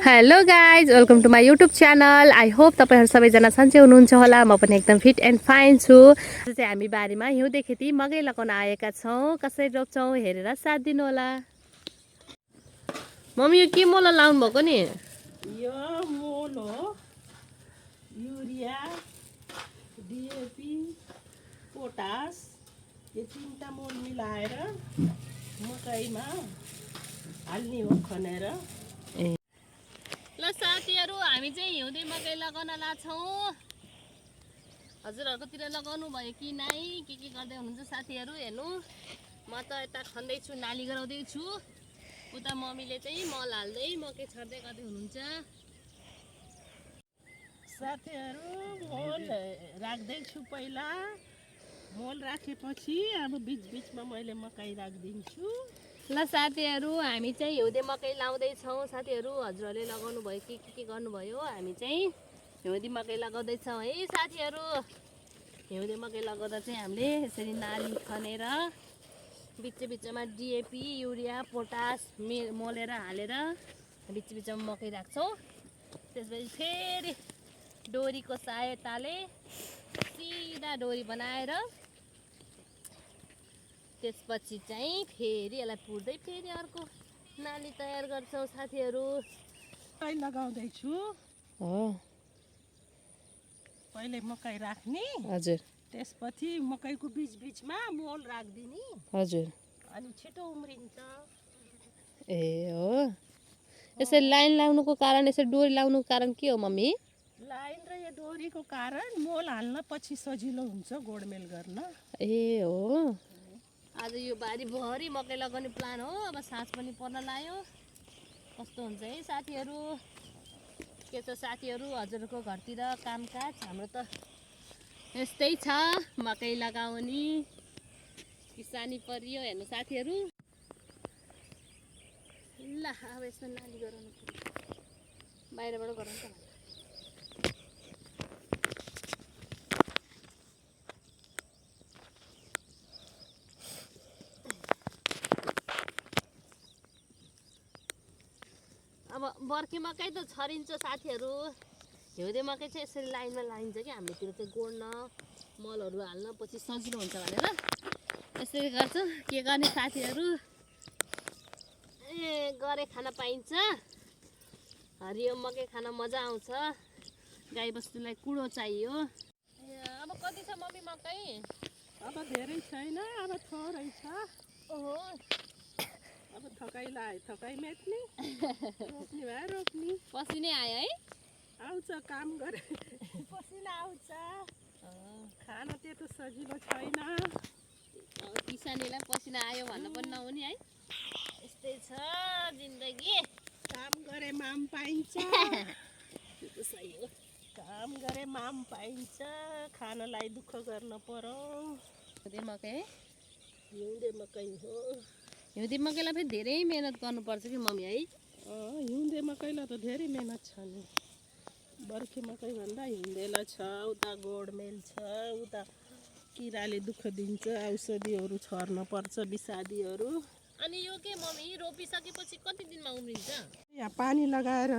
Hello guys, welcome to my YouTube channel. I hope तपाईँहरू सबैजना सन्चै हुनुहुन्छ होला। म पनि एकदम फिट एन्ड फाइन छु। आज चाहिँ हामी बारीमा हिउँदे खेती मकै लगाउन आएका छौँ। कसरी रोप्छौँ हेरेर साथ दिनु होला। मम्मी यो के मल लाउनु भएको नि? यो मोल हो। युरिया, डिएपी, पोटास यो तीनटा मोल मिलाएर मकैमा हाल्ने हो खनेर। ल साथीहरू, हामी चाहिँ हिउँदे मकै लगाउन लाग्छौँ। हजुरहरूकोतिर लगाउनु भयो कि नै? के गर्दै हुनुहुन्छ साथीहरू? हेर्नु, म त यता खन्दैछु, नाली गराउँदैछु। उता मम्मीले चाहिँ मल हाल्दै मकै छर्दै गर्दै हुनुहुन्छ। साथीहरू, मोल राख्दैछु। पहिला मोल राखेपछि अब बिचबिचमा मैले मकै राखिदिन्छु। ल साथीहरू, हामी चाहिँ हिउँदे मकै लाउँदैछौँ। साथीहरू, हजुरहरूले लगाउनु भयो कि के गर्नुभयो? हामी चाहिँ हिउँदे मकै लगाउँदैछौँ है साथीहरू। हिउँदे मकै लगाउँदा चाहिँ हामीले यसरी नाली खनेर बिचमा डिएपी, युरिया, पोटास मोलेर हालेर बिचमा मकै राख्छौँ। त्यसपछि फेरि डोरीको सहायताले सिधा डोरी बनाएर त्यसपछि चाहिँ फेरि यसलाई पुर्दै फेरि अर्को नाली तयार गर्छौँ साथीहरू। मकै लगाउँदैछु। हो, पहिले मकै राख्ने। हजुर त्यसपछि मकैको बिचबिचमा मोल राखिदिने। हजुर। अनि छिटो उम्रिन्छ। ए हो, यसरी लाइन लाउनुको कारण, यसरी डोरी लाउनुको कारण के हो मम्मी? लाइन र यो डोरीको कारण मोल हाल्न पछि सजिलो हुन्छ गोडमेल गर्न। ए हो, आज यो बारीभरि मकै लगाउने प्लान हो। अब साँझ पनि पर्न लाग्यो। कस्तो हुन्छ है साथीहरू? के छ साथीहरू हजुरको घरतिर कामकाज? हाम्रो त यस्तै छ, मकै लगाउने किसानी परियो। हेर्नु साथीहरू, ल अब यसमा नाली गराउनु पर्यो। बाहिरबाट गराउनु त। अब बर्खे मकै त छरिन्छ साथीहरू। हिउँदे मकै चाहिँ यसरी लाइनमा लाइन्छ कि हाम्रोतिर चाहिँ गोड्न मलहरू हाल्न पछि सजिलो हुन्छ भनेर यसरी गर्छ। के गर्ने साथीहरू? गरे खान पाइन्छ। हरियो मकै खान मजा आउँछ। गाई बस्तुलाई कुँडो चाहियो। अब कति छ मम्मी मकै? अब धेरै छैन, अब थोरै छ। ओहो, अब थकाइ मेट्ने। रोप्ने भए रोप्ने। पसिनै आयो है? आउँछ काम गरे पसिना आउँछ। खान त्यस्तो सजिलो छैन। किसानीलाई पसिना आयो भन्न पनि नहुने है। यस्तै छ जिन्दगी। काम गरे माम पाइन्छ। त्यो त सही हो। काम गरे माम पाइन्छ। खानलाई दुःख गर्न पर्यो। हिउँदे मकै है? हिउँदे मकै हो। हिउँदे मकैलाई फेरि धेरै मेहनत गर्नुपर्छ कि मम्मी है? हिउँदे मकैलाई त धेरै मेहनत छ नि। बर्खे मकै भन्दा हिउँदेलाई छ। उता गोडमेल छ, उता किराले दुःख दिन्छ, औषधिहरू छर्न पर्छ, विषादीहरू। अनि यो के मम्मी रोपिसकेपछि कति दिनमा उम्रिन्छ? यहाँ पानी लगाएर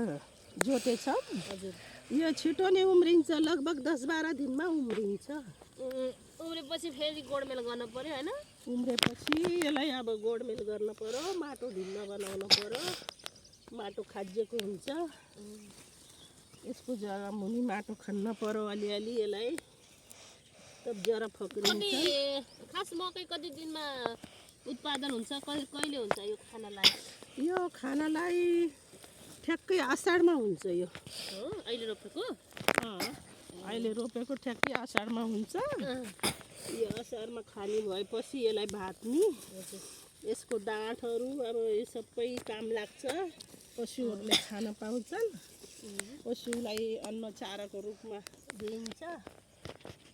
जोतेछौँ। हजुर। यो छिटो नै उम्रिन्छ, लगभग 10-12 दिनमा उम्रिन्छ। उम्रेपछि फेरि गोडमेल गर्न पर्यो होइन? उम्रेपछि यसलाई अब गोडमेल गर्न पर्यो, माटो ढिल्लो बनाउन पर्यो। माटो खाजिएको हुन्छ। यसको जग्गा मुनि माटो खन्न पर्यो अलिअलि। यसलाई तब जरा फक्रिन्छ। खास मकै कति दिनमा उत्पादन हुन्छ? कहिले हुन्छ यो खानलाई? यो खानलाई ठ्याक्कै आषाढमा हुन्छ। यो हो, अहिले रोपेको? अहिले रोपेको ठ्याक्कै आषाढमा हुन्छ। यो असारमा खाने भएपछि यसलाई भात्ने। यसको डाँठहरू अब यो सबै काम लाग्छ। पशुहरूले खान पाउँछन्। पशुलाई अन्न चाराको रूपमा दिइन्छ।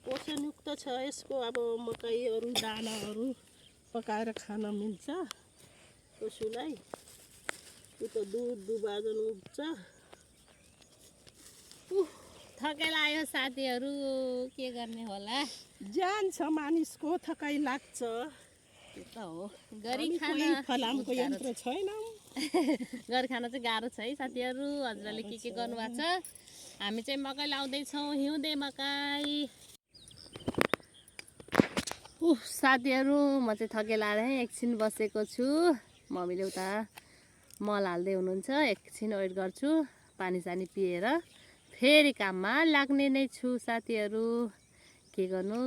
पोषणयुक्त छ यसको। अब मकैहरू दानाहरू पकाएर खान मिल्छ पशुलाई। यो त दुध दुबाजन उठ्छ। थकाइ लाग्यो साथीहरू, के गर्ने होला? जान्छ मानिसको, थकाइ लाग्छ। त्यो त हो, गरी खान फलामको यन्त्र छैन। गरी खान चाहिँ गाह्रो छ है साथीहरू। हजुरले के गर्नुभएको छ? हामी चाहिँ मकै लाउँदैछौँ, हिउँदे मकै। साथीहरू म चाहिँ थकेलाएर एकछिन बसेको छु। मम्मीले उता मल हाल्दै हुनुहुन्छ, एकछिन वेट गर्छु। पानी सानी पिएर फेरि काममा लाग्ने नै छु साथीहरू। के गर्नु,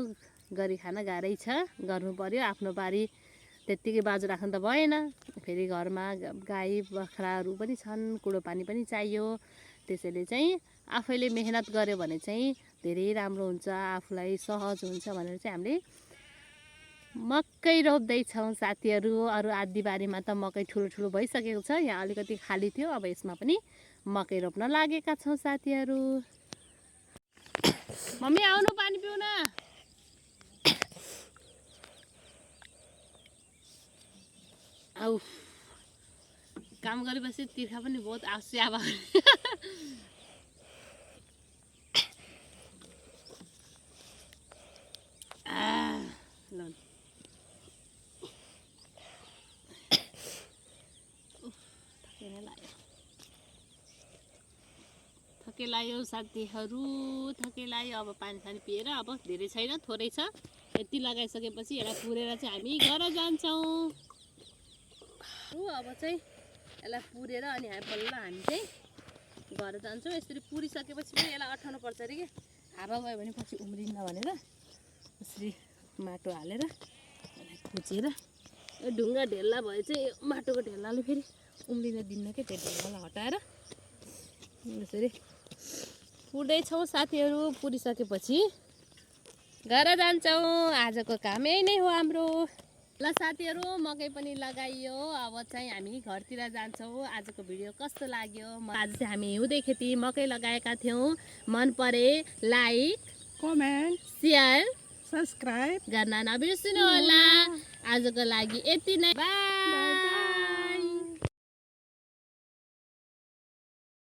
गरी खान गाह्रै छ, गर्नु पर्यो। आफ्नो बारी त्यत्तिकै बाजु राख्नु त भएन, फेरि घरमा गाई बाख्राहरू पनि छन्, कुडो पानी पनि चाहियो। त्यसैले चाहिँ आफैले मेहनत गर्यो भने चाहिँ धेरै राम्रो हुन्छ, आफूलाई सहज हुन्छ भनेर चाहिँ हामीले मकै रोप्दैछौँ साथीहरू। अरू आधी बारीमा त मकै ठुलो ठुलो भइसकेको छ, यहाँ अलिकति खाली थियो, अब यसमा पनि मकै रोप्न लागेका छौँ साथीहरू। मम्मी आउनु, पानी पिउन। आऊ, काम गरेपछि तिर्खा पनि बहुत आउँछ अब। थके लाग्यो साथीहरू, थके लाग्यो। अब पानी सानी पिएर, अब धेरै छैन, थोरै छ। यति लगाइसकेपछि यसलाई पुरेर चाहिँ हामी घर जान्छौँ। अब चाहिँ यसलाई पुरेर अनि बल्ल हामी चाहिँ घर जान्छौँ। यसरी पुरिसकेपछि पनि यसलाई अठाउनु पर्छ अरे कि, हावा गयो भने पछि उम्रिन्न भनेर यसरी माटो हालेर यसलाई खुचेर यो ढुङ्गा ढेल्ला भए चाहिँ यो माटोको ढेल्लाले फेरि उम्रिन दिन्न के, त्यो ढेल्लालाई हटाएर यसरी पुर्दैछौँ साथीहरू। पुरिसकेपछि घर जान्छौँ। आजको काम यही नै हो हाम्रो। ल साथीहरू, मकै पनि लगाइयो, अब चाहिँ हामी घरतिर जान्छौँ। आजको भिडियो कस्तो लाग्यो? आज चाहिँ हामी हिउँदे खेती मकै लगाएका थियौँ। मन परे लाइक, कमेन्ट, सेयर, सब्सक्राइब गर्न नबिर्सिनु होला। आजको लागि यति नै, बाई।